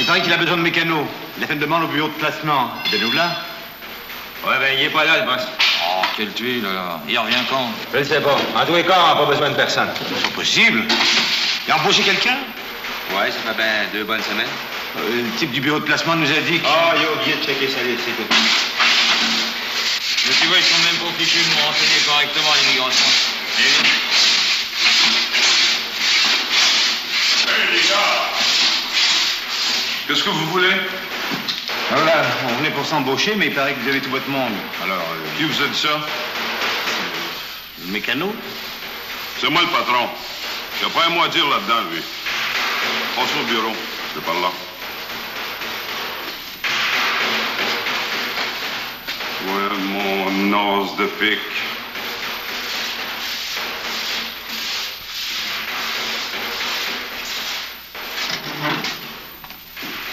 paraît qu'il a besoin de mécano. Il a fait une demande au bureau de placement. Ben nous là. Ouais, ben il est pas là, le boss. Oh, quelle tuile, là. Il revient quand? Je ne sais pas. En tous les cas, on n'a pas besoin de personne. C'est possible. Il a embauché quelqu'un? Ouais, ça fait ben 2 bonnes semaines. Le type du bureau de placement nous a dit que... Ah, il a oublié de checker sa liste, c'est tout. Mais tu vois, ils sont même pas fichus de me renseigner correctement à l'immigration. Hey, les gars! Qu'est-ce que vous voulez? Voilà, on venait pour s'embaucher, mais il paraît que vous avez tout votre monde. Alors, Qui vous a dit ça? le mécano? C'est moi le patron. Il n'y a pas un mot à dire là-dedans, lui. Passe au bureau. C'est par là. Ouais, mon os de pique.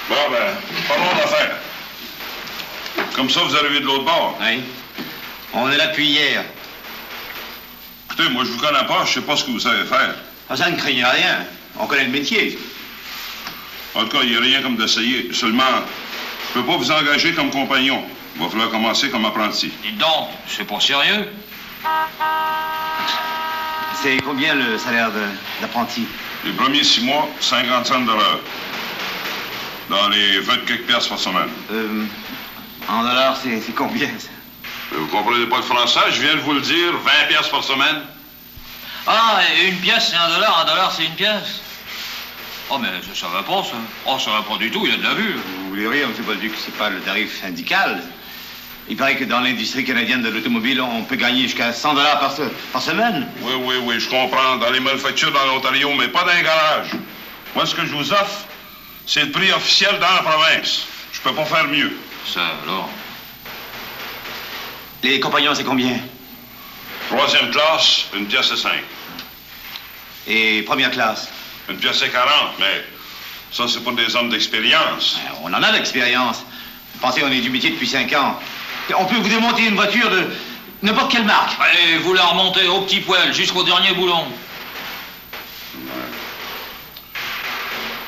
Bon, ben, parlons d'affaires. Comme ça, vous arrivez de l'autre bord. Oui. On est là depuis hier. Écoutez, moi, je vous connais pas, je sais pas ce que vous savez faire. Ah, ça ne craignez rien. On connaît le métier. En tout cas, il n'y a rien comme d'essayer. Seulement, je peux pas vous engager comme compagnon. Il va falloir commencer comme apprenti. Dites donc, c'est pas sérieux? C'est combien le salaire d'apprenti? Les premiers 6 mois, 50 cents de l'heure. Dans les 20 quelques piastres par semaine. En dollars, c'est combien, ça? Vous comprenez pas le français? Je viens de vous le dire, 20 piastres par semaine. Ah, et 1 pièce, c'est 1 dollar. 1 dollar, c'est 1 pièce. Oh, mais ça va pas, ça. Oh, ça va pas du tout, il y a de la vue. Vous voulez rire, M. Bolduc, c'est pas le tarif syndical. Il paraît que dans l'industrie canadienne de l'automobile, on peut gagner jusqu'à 100 $ par semaine. Oui, je comprends. Dans les manufactures dans l'Ontario, mais pas dans les garages. Moi, ce que je vous offre, c'est le prix officiel dans la province. Je peux pas faire mieux. Ça, alors? Les compagnons, c'est combien? 3e classe, 1 pièce et 5. Et première classe? 1 pièce et 40, mais ça, c'est pour des hommes d'expérience. On en a d'expérience. Pensez, on est du métier depuis 5 ans. On peut vous démonter une voiture de n'importe quelle marque. Allez, vous la remontez au petit poêle jusqu'au dernier boulon. Ouais.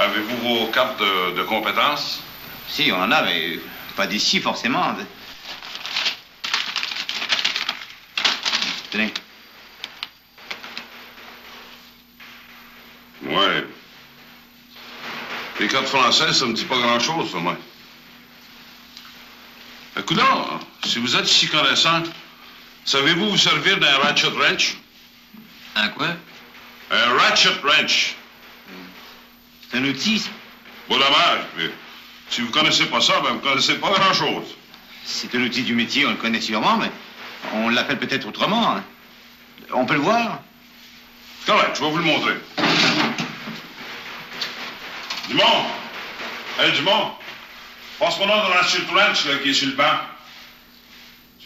Avez-vous vos cartes de compétences? Si, on en a, mais pas d'ici, forcément. Tenez. Ouais. Les cartes françaises, ça me dit pas grand-chose, ça, moi. Écoutez, si vous êtes si connaissant, savez-vous vous servir d'un ratchet wrench? Un quoi? Un ratchet wrench. C'est un outil. Bon, dommage, mais si vous connaissez pas ça, ben vous connaissez pas grand-chose. C'est un outil du métier, on le connaît sûrement, mais on l'appelle peut-être autrement. Hein. On peut le voir? Correct, je vais vous le montrer. Dumont! Hey, Dumont! Passe-moi dans le ratchet wrench, là, qui est sur le banc.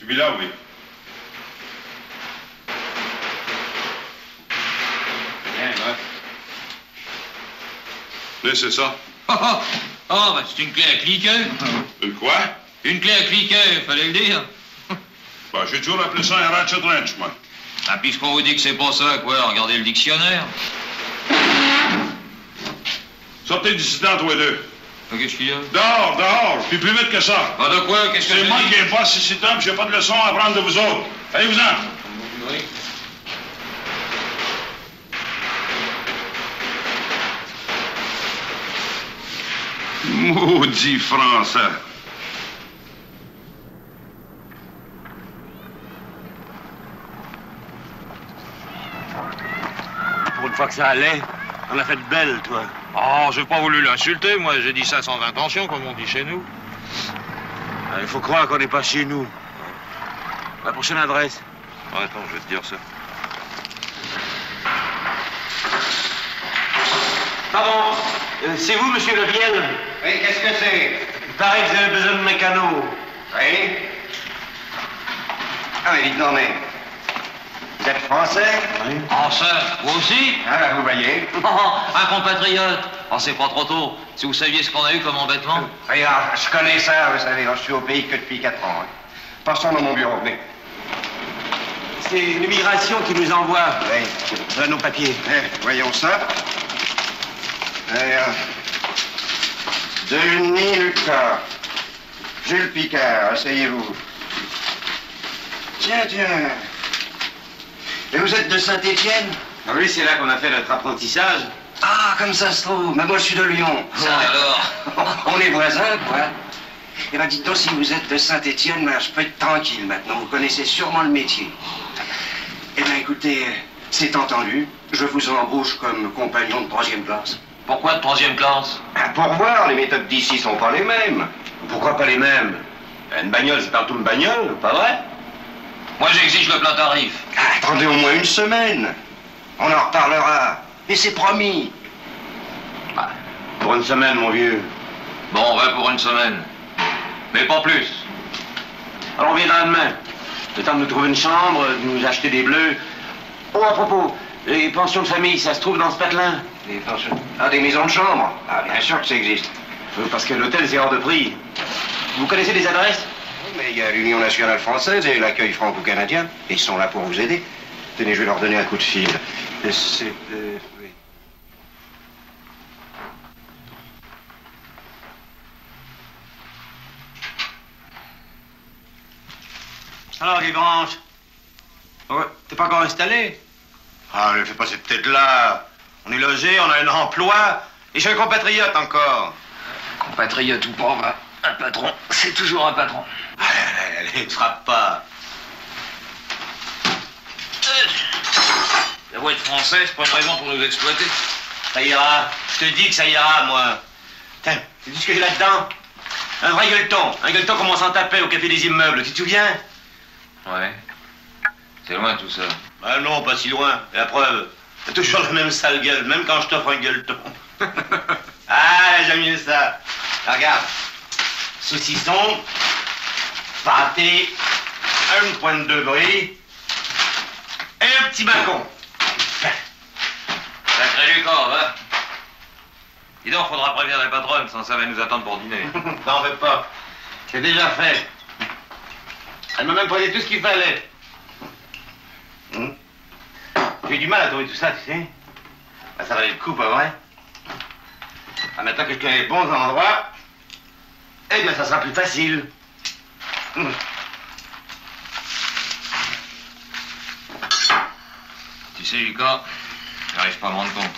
Celui-là, oui. Bien, là. Là, c'est ça. Ah, ben c'est une clé à cliquer. Une quoi? Une clé à cliquer, fallait le dire. Ben, j'ai toujours appelé ça un ratchet wrench, moi. Ah, puisqu'on vous dit que c'est pas ça, quoi, regardez le dictionnaire. Sortez d'ici dans, toi deux. Qu'est-ce qu'il y a? Dehors, puis plus vite que ça. Ah, de quoi? Qu'est-ce que C'est je moi dis? qui ai pas ici tant, puis j'ai pas de leçon à apprendre de vous autres. Allez-vous-en. Oui. Maudit français. Pour une fois que ça allait, on a fait de belle, toi. Oh, j'ai pas voulu l'insulter, moi, j'ai dit ça sans intention, comme on dit chez nous. Il faut croire qu'on n'est pas chez nous. La prochaine adresse. Attends, je vais te dire ça. Pardon, c'est vous, monsieur Leviel? Oui, qu'est-ce que c'est? Il paraît que vous avez besoin de mécano. Oui? Ah, mais dites non, mais... Vous êtes français? Oui. Oh, ça, vous aussi? Ah, vous voyez. Un compatriote. Oh, c'est pas trop tôt. Si vous saviez ce qu'on a eu comme embêtement. Regarde, je connais ça, vous savez. Je suis au pays que depuis 4 ans. Hein. Passons dans mon bureau, venez. C'est l'immigration qui nous envoie. Oui. Nos papiers. Voyons ça. Denis Lucas. Jules Picard, asseyez-vous. Tiens. Et vous êtes de Saint-Étienne? Oui, c'est là qu'on a fait notre apprentissage. Ah, comme ça se trouve. Mais moi, je suis de Lyon. Ça alors? On est voisins, quoi. Eh ben, dites donc, si vous êtes de Saint-Étienne, ben, je peux être tranquille maintenant. Vous connaissez sûrement le métier. Eh bien, écoutez, c'est entendu. Je vous embauche comme compagnon de 3e classe. Pourquoi de 3e classe? Pour voir, les méthodes d'ici sont pas les mêmes. Pourquoi pas les mêmes? Une bagnole, c'est partout une bagnole, pas vrai? Moi, j'exige le plein tarif. Ah, attendez au moins une semaine. On en reparlera. Et c'est promis. Ah, pour une semaine, mon vieux. Bon, on va pour une semaine. Mais pas plus. Alors on viendra demain. Le temps de nous trouver une chambre, de nous acheter des bleus. Oh, à propos, les pensions de famille, ça se trouve dans ce patelin? Des pensions. Ah, des maisons de chambre. Ah, bien sûr que ça existe. Parce que l'hôtel, c'est hors de prix. Vous connaissez des adresses? Oui, mais il y a l'Union nationale française et l'accueil franco-canadien. Ils sont là pour vous aider. Tenez, je vais leur donner un coup de fil. C'est... oui. Alors, Guy-Grange, ouais, t'es pas encore installé? Ah, ne fais pas cette tête-là. On est logé, on a un emploi, et je suis un compatriote encore. Compatriote ou pas, un patron, c'est toujours un patron. Allez, frappe pas. La voix de français, c'est pas une raison pour nous exploiter. Ça ira. Je te dis que ça ira, moi. Tiens, tu dis ce que j'ai là-dedans? Un vrai gueuleton. Un gueuleton comme on s'en tapait au Café des Immeubles, tu te souviens? Ouais. C'est loin tout ça. Ah non, pas si loin. Et la preuve, t'as toujours la même sale gueule, même quand je t'offre un gueuleton. Ah, j'aime mieux ça. Ah, regarde. Saucisson, pâté, une pointe de brie et un petit bacon. Sacré Lucas, va. Dis donc, faudra prévenir la patronne, sans ça va nous attendre pour dîner. T'en fais pas. C'est déjà fait. Elle m'a même posé tout ce qu'il fallait. J'ai eu du mal à trouver tout ça, tu sais. Ben, ça valait le coup, pas vrai? Ah, maintenant que je connais les bons endroits, eh bien, ça sera plus facile. Tu sais, Lucas, j'arrive pas à me rendre compte.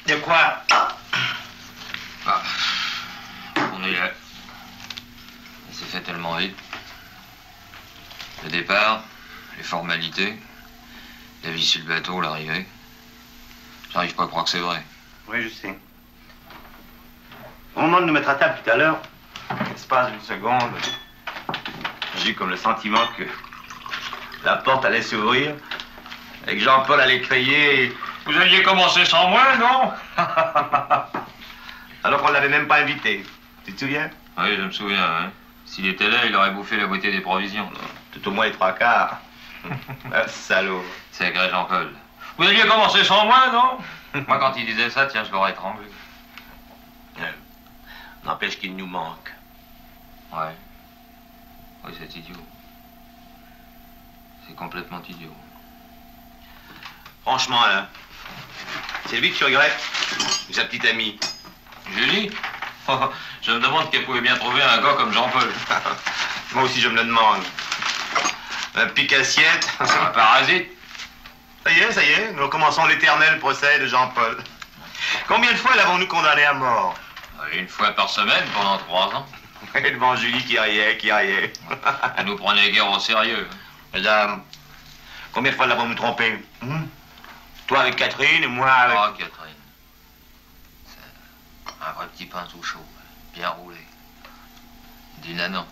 De quoi? Ah, on est là. Ça s'est fait tellement vite. Le départ, les formalités, la vie sur le bateau, l'arrivée. J'arrive pas à croire que c'est vrai. Oui, je sais. Au moment de nous mettre à table tout à l'heure, l'espace d'une seconde, j'ai eu comme le sentiment que la porte allait s'ouvrir et que Jean-Paul allait crier. Vous aviez commencé sans moi, non? Alors qu'on l'avait même pas invité. Tu te souviens? Oui, je me souviens, hein. S'il était là, il aurait bouffé la moitié des provisions. Tout au moins les 3/4. Ah, salaud. C'est vrai, Jean-Paul. Vous aviez commencé sans moi, non? Moi, quand il disait ça, tiens, je l'aurais étranglé. N'empêche qu'il nous manque. Ouais. Oui, c'est idiot. C'est complètement idiot. Franchement, là, c'est lui que tu regrettes? Ou sa petite amie? Julie? Je me demande qu'elle pouvait bien trouver un gars comme Jean-Paul. Moi aussi, je me le demande. Un pique-assiette. Un parasite. Ça y est, nous recommençons l'éternel procès de Jean-Paul. Combien de fois l'avons-nous condamné à mort? Une fois par semaine pendant 3 ans. Et devant Julie qui riait. Elle nous prenait guère au sérieux. Madame, combien de fois l'avons-nous trompé? Toi avec Catherine et moi avec... Ah, Catherine. C'est un vrai petit pain tout chaud, bien roulé. Du nanan.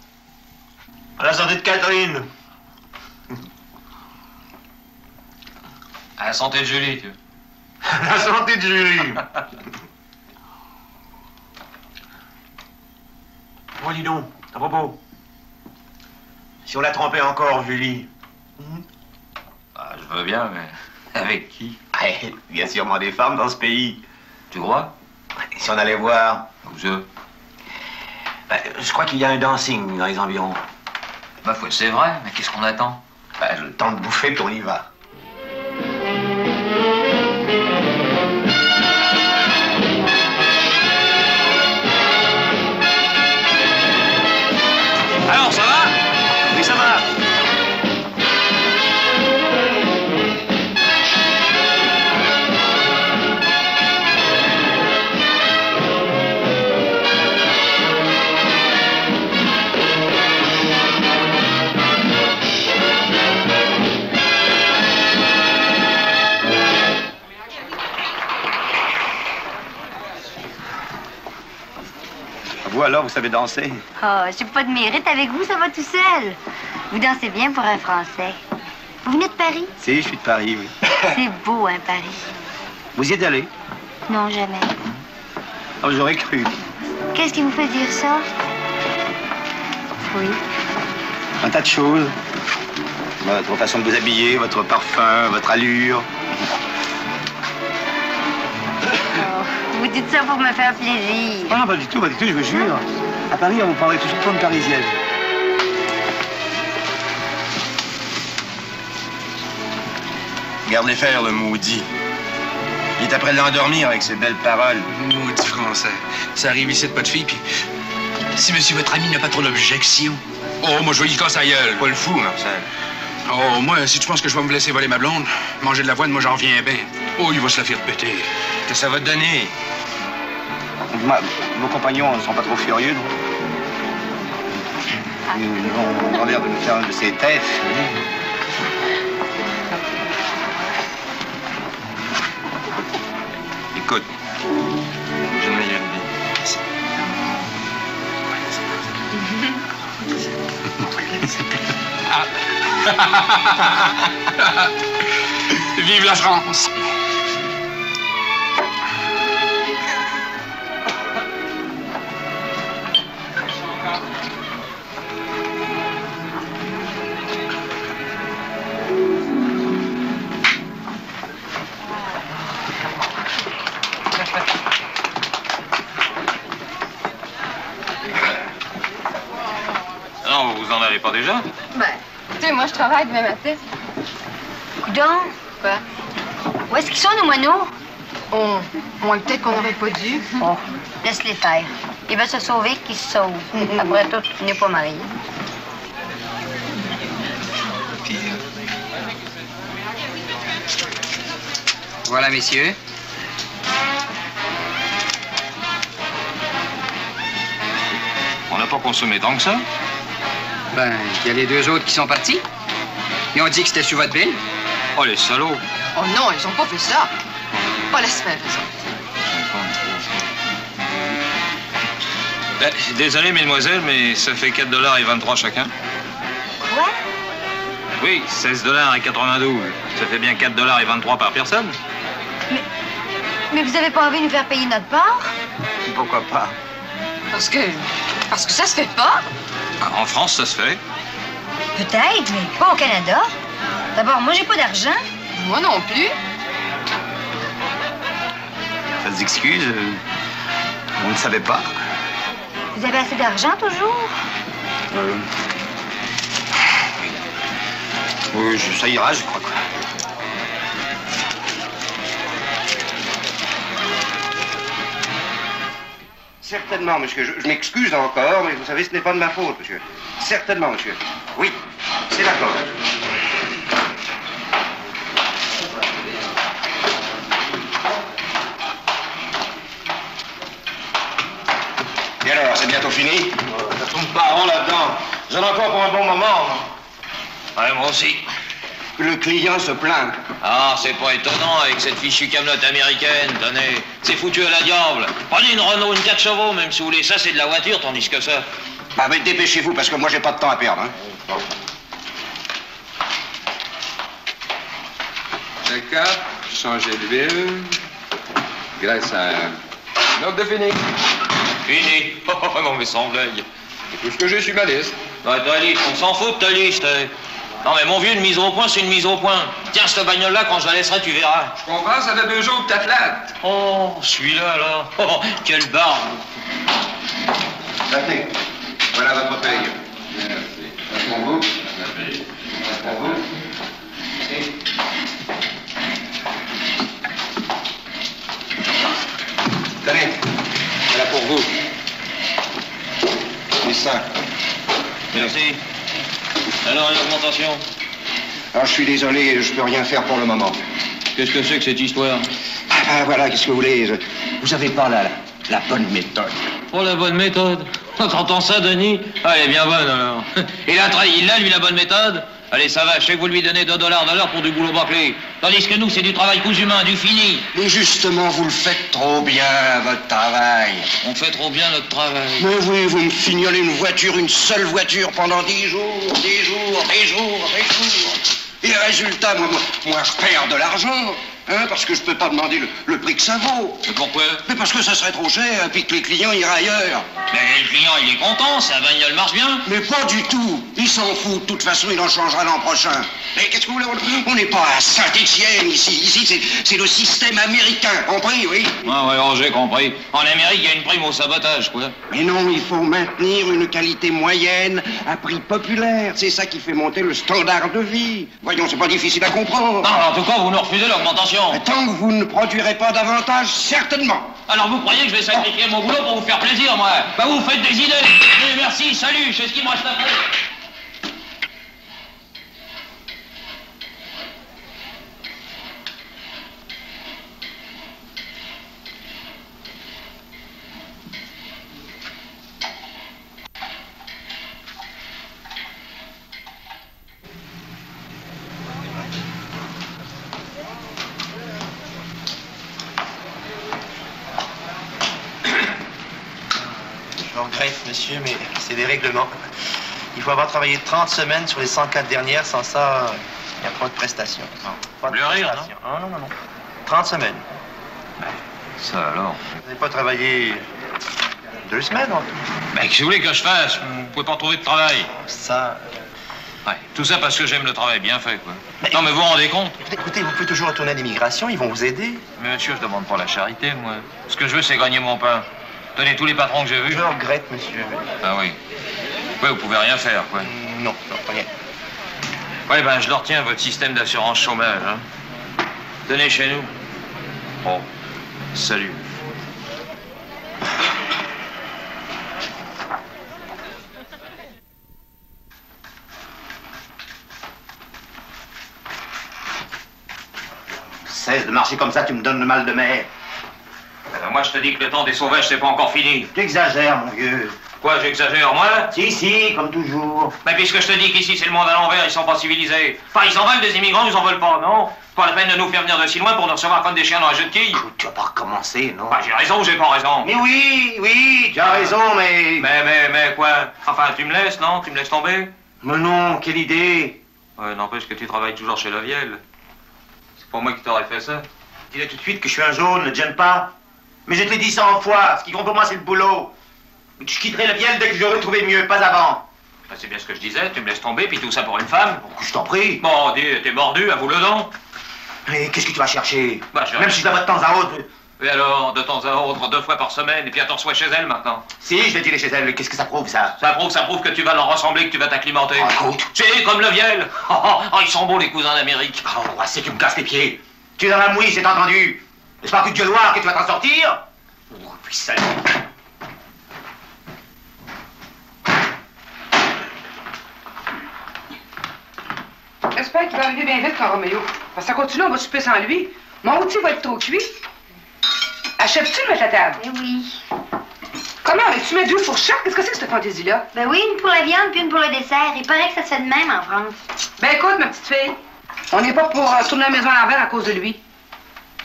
À la santé de Catherine. À la santé de Julie, tu veux. À la santé de Julie. Bon, dis donc, à propos. Si on la trompait encore, Julie. Ah, je veux bien, mais avec qui? Il y a sûrement des femmes dans ce pays. Tu crois? Si on allait voir... Où ça? Je crois qu'il y a un dancing dans les environs. Ma foi, c'est vrai, mais qu'est-ce qu'on attend? Le temps de bouffer, puis on y va. alors, vous savez danser? Oh, j'ai pas de mérite avec vous, ça va tout seul. Vous dansez bien pour un Français. Vous venez de Paris? Si, je suis de Paris, oui. C'est beau, hein, Paris. Vous y êtes allé? Non, jamais. Oh, j'aurais cru. Qu'est-ce qui vous fait dire ça? Oui. Un tas de choses. Votre façon de vous habiller, votre parfum, votre allure. Oh, vous dites ça pour me faire plaisir. Oh non, pas du tout, je vous jure. À Paris, on vous parlerait toujours comme parisienne. Regarde-les faire, le maudit. Il est après l'endormir avec ses belles paroles. Maudit français. Ça arrive ici de pas de fille, puis... Si monsieur votre ami n'a pas trop d'objection... Oh, moi, je vais y casser la gueule. Pas le fou, Marcel. Oh, moi, si tu penses que je vais me laisser voler ma blonde, manger de l'avoine, moi, j'en reviens bien. Oh, il va se la faire péter. Qu'est-ce que ça va te donner? Vos compagnons ne sont pas trop furieux, non? Ils ont l'air de nous faire un de ces têtes. Écoute, j'ai une meilleure idée. Ah. Vive la France! Non, vous en avez pas déjà? Ben, tu sais, moi, je travaille demain matin. Coudon, Quoi? où est-ce qu'ils sont, nos moineaux? Oh, moi, peut-être qu'on n'aurait pas dû. Oh, laisse-les faire. Il va se sauver qu'il se sauve. Après tout, tu n'es pas marié. Voilà, messieurs. On n'a pas consommé tant que ça. Ben, il y a les deux autres qui sont partis. Ils ont dit que c'était sur votre bill. Oh, les salauds. Oh non, ils ont pas fait ça. Pas laisse faire, ça. Ben, désolé, mesdemoiselles, mais ça fait 4,23 $ chacun. Quoi? Oui, 16,92 $. Ça fait bien 4,23 $ par personne. Mais vous avez pas envie de nous faire payer notre part? Pourquoi pas? Parce que ça se fait pas. En France, ça se fait. Peut-être, mais pas au Canada. D'abord, moi, j'ai pas d'argent. Moi non plus. Faites excuse, on ne savait pas. Vous avez assez d'argent, toujours? Oui, ça ira, je crois. Certainement, monsieur. Je m'excuse encore, mais vous savez, ce n'est pas de ma faute, monsieur. Certainement, monsieur. Oui, c'est d'accord. Et alors, c'est bientôt fini? Ça tourne pas rond là-dedans. J'en ai encore pour un bon moment. Ouais, moi aussi. Le client se plaint. Ah, c'est pas étonnant avec cette fichue camelote américaine, tenez. C'est foutu à la diable. Prenez une Renault, une 4 chevaux, même si vous voulez. Ça, c'est de la voiture, tandis que ça. Ah, mais dépêchez-vous, parce que moi, j'ai pas de temps à perdre, hein. Check-up, changer d'huile. Graisse à... Note de fini. Fini. Oh, non, mais sans blague. C'est tout ce que j'ai sur ma liste. Bah, ta liste, on s'en fout de ta liste. Non, mais mon vieux, une mise au point, c'est une mise au point. Tiens, cette bagnole-là, quand je la laisserai, tu verras. Je comprends, ça fait 2 jours que t'as flatte. Oh, celui-là, là. Oh, quelle barbe. Tenez, voilà votre paye. Merci. C'est pour vous. C'est pour vous. Tenez, voilà pour vous. Les 5. Merci. Alors, une augmentation? Alors, je suis désolé, je peux rien faire pour le moment. Qu'est-ce que c'est que cette histoire? Ah, voilà, qu'est-ce que vous voulez? Vous avez pas la bonne méthode. Oh, la bonne méthode. T'entends ça, Denis? Ah, elle est bien bonne, alors. Il a trahi, lui, la bonne méthode. Allez, ça va, je sais que vous lui donnez $2 de l'heure pour du boulot bâclé. Tandis que nous, c'est du travail cousu main, du fini. Mais justement, vous le faites trop bien, votre travail. On fait trop bien notre travail. Mais oui, vous me fignolez une voiture, une seule voiture pendant 10 jours, 10 jours, 10 jours, 10 jours. Et résultat, moi, je perds de l'argent. Hein, parce que je peux pas demander le prix que ça vaut. Mais pourquoi? Mais parce que ça serait trop cher, puis que les clients iraient ailleurs. Mais le client, il est content, sa bagnole marche bien. Mais pas du tout. Il s'en fout. De toute façon, il en changera l'an prochain. Mais qu'est-ce que vous voulez? On n'est pas à Saint-Étienne ici. Ici, c'est le système américain. Compris, oui? Ouais, j'ai compris. En Amérique, il y a une prime au sabotage, quoi. Mais non, il faut maintenir une qualité moyenne à prix populaire. C'est ça qui fait monter le standard de vie. Voyons, c'est pas difficile à comprendre. Non, en tout cas, vous nous refusez l'augmentation. Tant que vous ne produirez pas davantage, certainement. Alors vous croyez que je vais sacrifier mon boulot pour vous faire plaisir, moi? Bah vous faites des idées. Et merci, salut, je sais ce qu'il me reste à faire. Je regrette, monsieur, mais c'est des règlements. Il faut avoir travaillé 30 semaines sur les 104 dernières. Sans ça, il n'y a pas de prestations. Pas de prestations. Non. 30 semaines. Ça alors? Vous n'avez pas travaillé 2 semaines en tout. Mais qu'est-ce que vous voulez que je fasse? Vous pouvez pas trouver de travail. Ça... Ouais, tout ça parce que j'aime le travail bien fait, quoi. Non, mais vous vous rendez compte? Écoutez, vous pouvez toujours retourner à l'immigration, ils vont vous aider. Mais monsieur, je demande pas la charité, moi. Ce que je veux, c'est gagner mon pain. Tenez tous les patrons que j'ai vus. Je regrette, monsieur. Ah oui. Ouais, vous pouvez rien faire, quoi. Non, rien. Ouais, ben, je leur retiens votre système d'assurance chômage, hein. Tenez chez nous. Oh, salut. Cesse de marcher comme ça, tu me donnes le mal de mer. Alors moi, je te dis que le temps des sauvages, c'est pas encore fini. Tu exagères, mon vieux. Quoi, j'exagère, moi? Si, comme toujours. Mais puisque je te dis qu'ici, c'est le monde à l'envers, ils sont pas civilisés. Enfin, ils en veulent des immigrants, ils en veulent pas, non? Pas la peine de nous faire venir de si loin pour nous recevoir comme des chiens dans un jeu de quilles. Tu vas pas recommencer, non? Bah, j'ai raison ou j'ai pas raison? Mais oui, tu as raison, mais... Mais quoi? Enfin, tu me laisses, non? Tu me laisses tomber? Mais non, quelle idée. Ouais, n'empêche que tu travailles toujours chez la Vielle. C'est pas moi qui t'aurais fait ça. Dis-le tout de suite que je suis un jaune, ne te gêne pas. Mais je te l'ai dit 100 fois, ce qui compte pour moi, c'est le boulot. Je quitterai la Vielle dès que j'aurai trouvé mieux, pas avant. Bah, c'est bien ce que je disais, tu me laisses tomber, puis tout ça pour une femme. Je t'en prie. Bon, dis, t'es mordu, avoue le don. Mais qu'est-ce que tu vas chercher? Bah, même si je la vois de temps à autre. Et alors, de temps à autre, 2 fois par semaine, et puis attends, sois chez elle maintenant. Si, je vais tirer chez elle, qu'est-ce que ça prouve, ça? Ça prouve que tu vas leur ressembler, que tu vas t'acclimater. Oh, écoute. C'est comme le Vielle. Oh, ils sont beaux, les cousins d'Amérique. Oh, c'est que tu me casses les pieds. Tu es dans la mouise, c'est entendu. N'est-ce pas un coup de gueuloir que tu vas t'en sortir? Oh, puis ça... J'espère qu'il va arriver bien vite quand Roméo. Parce que ça continue, on va souper sans lui. Mon outil va être trop cuit. Achèves-tu de mettre la table? Ben oui. Comment? Mais tu mets 2 fourchettes? Qu'est-ce que c'est que cette fantaisie-là? Ben oui, une pour la viande puis une pour le dessert. Il paraît que ça se fait de même en France. Ben écoute, ma petite fille, on n'est pas pour tourner la maison à l'envers à cause de lui.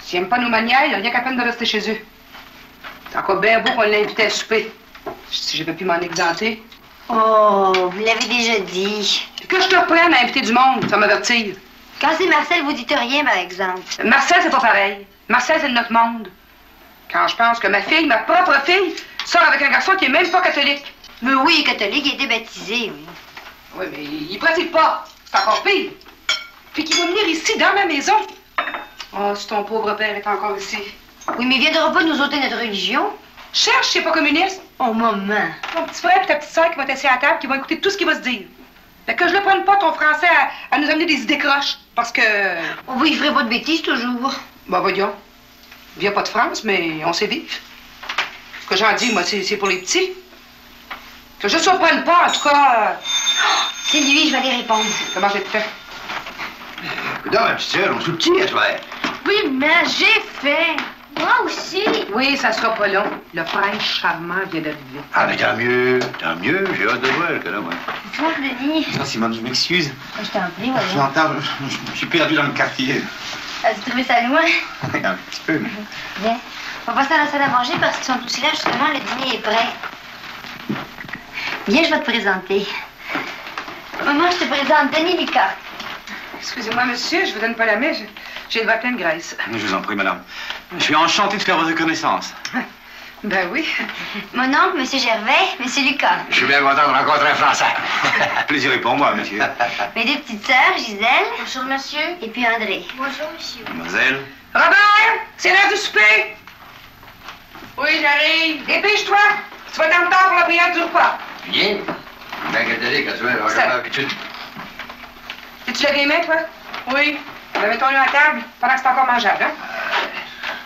S'il n'aime pas nos manières, il n'a rien qu'à peine de rester chez eux. C'est encore bien beau qu'on l'ait invité à souper. Si j'avais pu m'en exempter. Oh, vous l'avez déjà dit. Que je te reprenne à inviter du monde, ça m'avertit. Quand c'est Marcel, vous dites rien, par exemple. Marcel, c'est pas pareil. Marcel, c'est de notre monde. Quand je pense que ma fille, ma propre fille, sort avec un garçon qui est même pas catholique. Mais oui, catholique, il a été baptisé, oui. Oui, mais il pratique pas. C'est encore pire. Puis qu'il va venir ici, dans ma maison. Oh, si ton pauvre père est encore ici. Oui, mais il viendra pas nous ôter notre religion. Cherche, c'est pas communiste. Oh, maman. Ton petit frère et ta petite soeur qui vont t'asseoir à la table, qui vont écouter tout ce qu'il va se dire. Fait que je le prenne pas, ton français, à nous amener des idées croches. Parce que... Oh, oui, il ferait pas de bêtises, toujours. Bah, voyons. Il vient pas de France, mais on sait vivre. Ce que j'en dis, moi, c'est pour les petits. Que je ne surprenne pas, en tout cas... C'est lui, je vais aller répondre. Comment je vais te faire? Non, ma petite sœur, on se tire, toi. Oui, mais j'ai fait. Moi aussi. Oui, ça sera pas long. Le prince charmant vient d'arriver. Ah, mais tant mieux, j'ai hâte de voir, que là, moi. toi, Denis. Non, Simone, je m'excuse. Je t'en prie, voyons. Je suis en retard, je suis perdu dans le quartier. As-tu trouvé ça loin? Un petit peu, mais... Bien. On va passer à la salle à manger parce qu'ils sont tous là, justement, le dîner est prêt. Viens, je vais te présenter. Maman, je te présente Denis Lucas. Excusez-moi, monsieur, je vous donne pas la main, j'ai le doigt plein de graisse. Je vous en prie, madame. Je suis enchanté de faire votre connaissance. Ben oui. Mon oncle, monsieur Gervais, monsieur Lucas. Je suis bien content de rencontrer un Français. Plaisir est pour moi, monsieur. Mes deux petites sœurs, Gisèle. Bonjour, monsieur. Et puis André. Bonjour, monsieur. Mademoiselle. Robert, c'est l'heure du souper. Oui, j'arrive. Dépêche-toi. Tu vas dans le temps pour la prière du repas. Bien. Bien catholique, à toi, j'ai pas l'habitude. Tu lavé les mains, toi? Oui. Ben, mettons-le à table pendant que c'est encore mangeable, hein?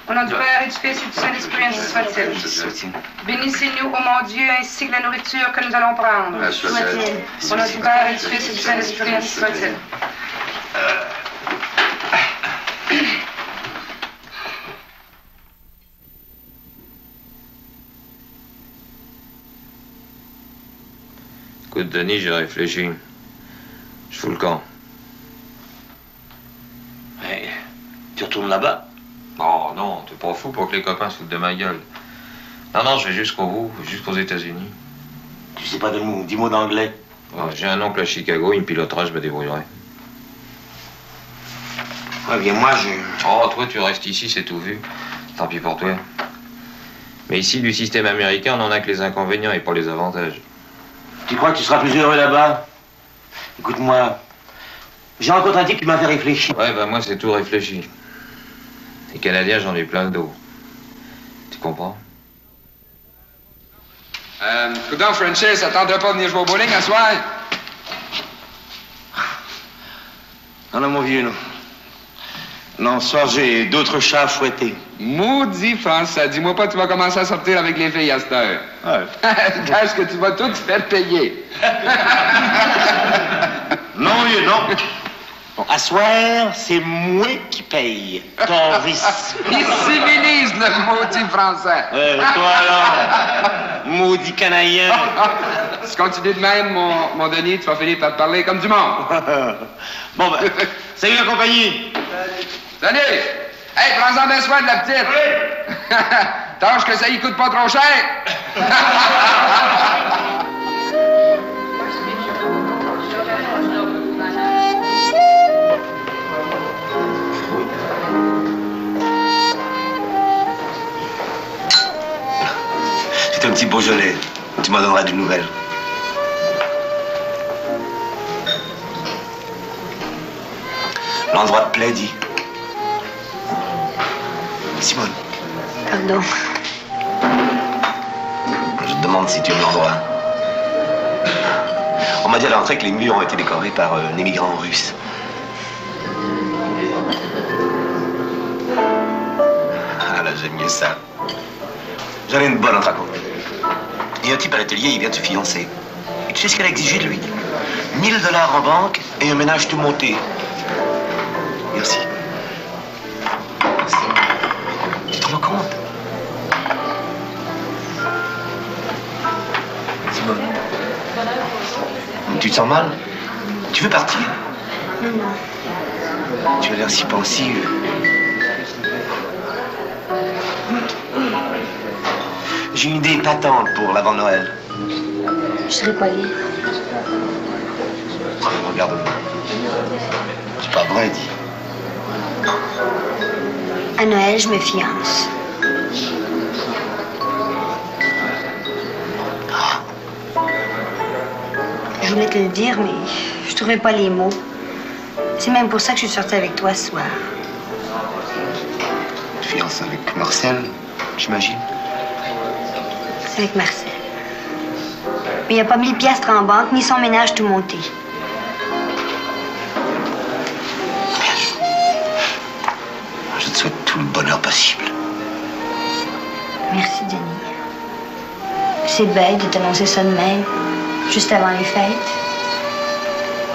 Au nom du Père et du Fils et du Saint-Esprit, ainsi soit-il. Bénissez-nous, ô mon Dieu, ainsi que la nourriture que nous allons prendre. Soit-il. Au nom du Père et du Fils et du Saint-Esprit, ainsi soit-il. Écoute, Denis, j'ai réfléchi. Je fous le camp. Mais tu retournes là-bas? Oh non, t'es pas fou pour que les copains se foutent de ma gueule. Non, je vais jusqu'au bout, jusqu'aux États-Unis. Tu sais pas de mots, 10 mots d'anglais. Ouais, j'ai un oncle à Chicago, il me pilotera, je me débrouillerai. Ouais, bien moi, Oh, toi, tu restes ici, c'est tout vu. Tant pis pour toi. Mais ici, du système américain, on en a que les inconvénients et pas les avantages. Tu crois que tu seras plus heureux là-bas? Écoute-moi, j'ai rencontré un type qui m'a fait réfléchir. Ouais, bah moi, c'est tout réfléchi. Les Canadiens, j'en ai plein le dos. Tu comprends? Coudon, Francis, ça tenterait pas de venir jouer au bowling à soir? Non, mon vieux, non. Non, ce soir, j'ai d'autres chats à fouetter. Maudit Français, dis-moi pas que tu vas commencer à sortir avec les filles à cette heure. Ouais. Qu'est-ce que tu vas tout te faire payer? Non, vieux, non. Bon, à soir, c'est moi qui paye. Taurus. Il civilise, le maudit Français. Toi, alors, maudit canadien. Si tu continues de même, mon Denis, tu vas finir par te parler comme du monde. Bon, ben, salut la compagnie. Salut! Hey, prends-en bien soin de la petite! Oui! Tâche que ça y coûte pas trop cher! C'est un petit Beaujolais. Tu m'en donneras des nouvelles. L'endroit te plaît, dis. Simone. Pardon. Je te demande si tu aimes l'endroit. On m'a dit à l'entrée que les murs ont été décorés par un émigrant russe. Ah là, j'aime mieux ça. J'en ai une bonne à te raconter. Il y a un type à l'atelier, il vient de se fiancer. Et tu sais ce qu'elle a exigé de lui? 1000 $ en banque et un ménage tout monté. Merci. Tu te rends compte? Simone, tu te sens mal? Tu veux partir? Tu as l'air si pensive. J'ai une idée patente pour l'avant-Noël. Je serai pas libre. Regarde-moi. C'est pas vrai, dis. À Noël, je me fiance. Je voulais te le dire, mais je trouvais pas les mots. C'est même pour ça que je suis sortie avec toi ce soir. Tu te fiances avec Marcel, j'imagine? C'est avec Marcel. Mais il a pas 1000 piastres en banque, ni son ménage tout monté. Je te souhaite tout le bonheur possible. Merci, Denis. C'est bête de t'annoncer ça de même, juste avant les fêtes.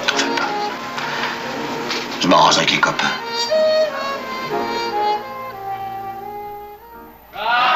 T'en fais pas. Je m'arrange avec les copains. Bravo!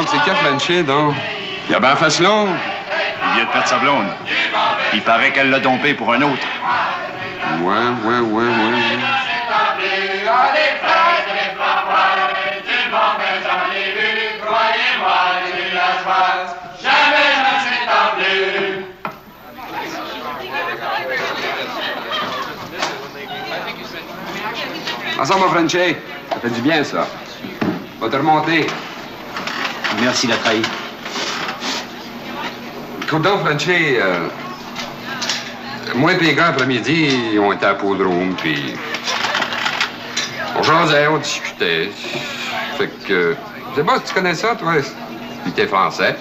Donc, c'est qui Frenchy, donc? Il a bien face longue. Il vient de perdre sa blonde. Il paraît qu'elle l'a dompé pour un autre. Ouais. Ensemble, mon Frenchy. Ça fait du bien, ça. Va te remonter. Merci, la trahi. Écoute donc, Frenchy, moi et les gars, après-midi, on était à Podrome, puis on jasait, on discutait. Fait que, je sais pas si tu connais ça, toi, si t'es français.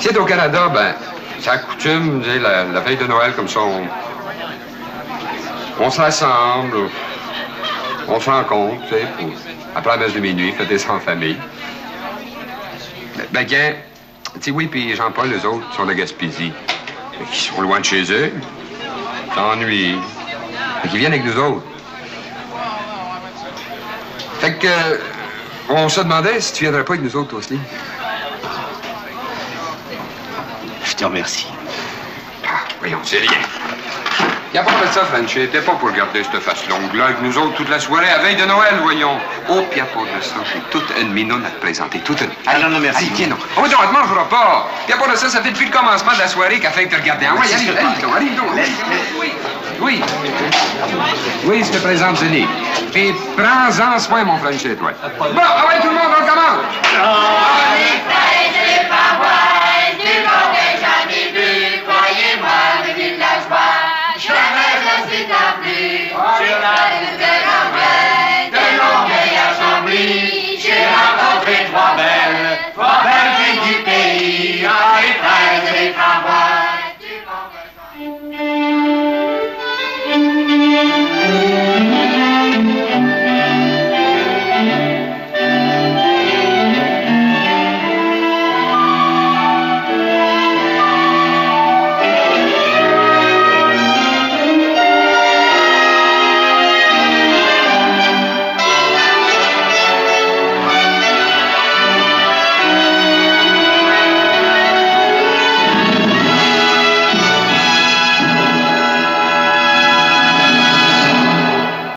Tu sais, au Canada, ben, c'est la coutume, la veille de Noël, comme ça, on se rassemble, on se rencontre, tu sais, après la messe de minuit, fêter ça en famille. Ben, tiens, tu sais, oui, puis Jean-Paul, les autres, sont de Gaspésie. Ils sont loin de chez eux. T'ennuies. Fait qu'ils viennent avec nous autres. Fait que, on se demandait si tu viendrais pas avec nous autres, toi aussi. Je te remercie. Ah, voyons, c'est rien. Y'a pas de ça, Frenchy. T'es pas pour garder cette face longue-là avec nous autres toute la soirée, à veille de Noël, voyons. Oh, pis y'a pas de ça. J'ai toute une minoune à te présenter. Toute une... Allez, non, merci. Allez, tiens, non. Oh, non, on te mangera pas. Y'a pas de ça. Ça fait depuis le commencement de la soirée qu'elle fait te regarder. Ah, ouais, arrive donc. Oui, je te présente Denis. Et prends-en soin, mon Frenchy, toi. Bon, ah ouais, tout le monde, on commence.